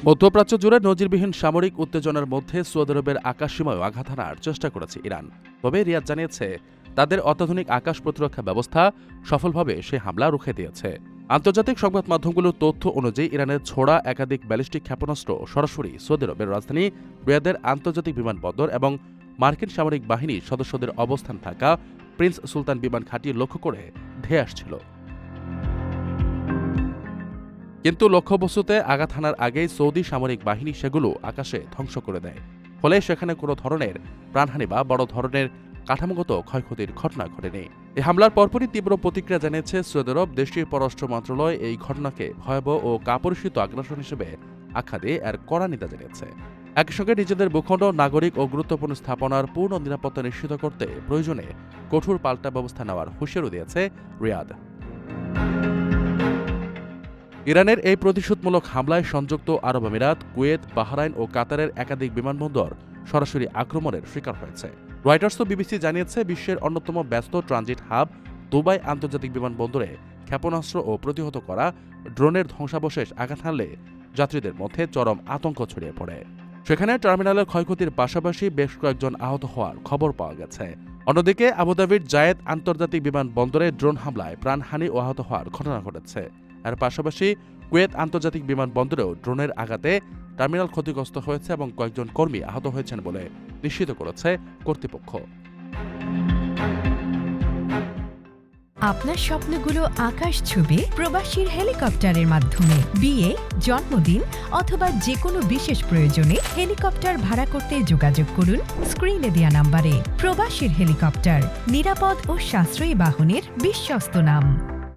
মধ্যপ্রাচ্য জুড়ে নজিরবিহীন সামরিক উত্তেজনার মধ্যে সৌদি আরবের আকাশসীমায় আঘাত হানার চেষ্টা করেছে ইরান। তবে রিয়াদ জানিয়েছে তাদের অত্যাধুনিক আকাশ প্রতিরক্ষা ব্যবস্থা সফলভাবে সেই হামলা রুখে দিয়েছে। আন্তর্জাতিক সংবাদ মাধ্যমগুলোর তথ্য অনুযায়ী ইরানের ছোড়া একাধিক ব্যালিস্টিক ক্ষেপণাস্ত্র সরাসরি সৌদি আরবের রাজধানী রিয়াদের আন্তর্জাতিক বিমানবন্দর এবং মার্কিন সামরিক বাহিনীর সদস্যদের অবস্থান থাকা প্রিন্স সুলতান বিমান ঘাঁটি লক্ষ্য করে ধেয়ে আসছিল। কিন্তু লক্ষ্যবস্তুতে আঘাত হানার আগেই সৌদি সামরিক বাহিনী সেগুলো আকাশে ধ্বংস করে দেয়। ফলে সেখানে কোনো ধরনের প্রাণহানি বা বড় ধরনের কাঠামোগত ক্ষয়ক্ষতির ঘটনা ঘটেনি। এই হামলার পরপরই তীব্র প্রতিক্রিয়া জানিয়েছে সৌদি আরব। দেশটির পররাষ্ট্র মন্ত্রণালয় এই ঘটনাকে ভয়াবহ ও কাপুরুষিত আগ্রাসন হিসেবে আখ্যা দিয়ে এর কড়া নিন্দা জানিয়েছে। একই সঙ্গে নিজেদের ভূখণ্ড, নাগরিক ও গুরুত্বপূর্ণ স্থাপনার পূর্ণ নিরাপত্তা নিশ্চিত করতে প্রয়োজনে কঠোর পাল্টা ব্যবস্থা নেওয়ার হুঁশিয়ারি দিয়েছে রিয়াদ। ইরানের এই প্রতিশোধমূলক হামলায় সংযুক্ত আরব আমিরাত, কুয়েত, বাহরাইন ও কাতারের একাধিক বিমানবন্দর সরাসরি আক্রমণের শিকার হয়েছে। রয়টার্স ও বিবিসি জানিয়েছে বিশ্বের অন্যতম ব্যস্ত ট্রানজিট হাব দুবাই আন্তর্জাতিক বিমানবন্দরে ক্ষেপণাস্ত্র ও প্রতিহত করা ড্রোনের ধ্বংসাবশেষ আঘাত হানলে যাত্রীদের মধ্যে চরম আতঙ্ক ছড়িয়ে পড়ে। সেখানে টার্মিনালের ক্ষয়ক্ষতির পাশাপাশি বেশ কয়েকজন আহত হওয়ার খবর পাওয়া গেছে। অন্যদিকে আবুধাবির জায়েদ আন্তর্জাতিক বিমানবন্দরে ড্রোন হামলায় প্রাণহানি ও আহত হওয়ার ঘটনা ঘটেছে। এর পাশাপাশি কুয়েত আন্তর্জাতিক বিমানবন্দরেও ড্রোনের আঘাতে টার্মিনাল ক্ষতিগ্রস্ত হয়েছে এবং কয়েকজন কর্মী আহত হয়েছেন বলে নিশ্চিত করেছে কর্তৃপক্ষ। আপনার স্বপ্নগুলো আকাশ ছুবে প্রবাসীর হেলিকপ্টারের মাধ্যমে। বিয়ে, জন্মদিন অথবা যে কোনো বিশেষ প্রয়োজনে হেলিকপ্টার ভাড়া করতে যোগাযোগ করুন স্ক্রিনে দেয়া নাম্বারে। প্রবাসীর হেলিকপ্টার, নিরাপদ ও সাশ্রয়ী বাহনের বিশ্বস্ত নাম।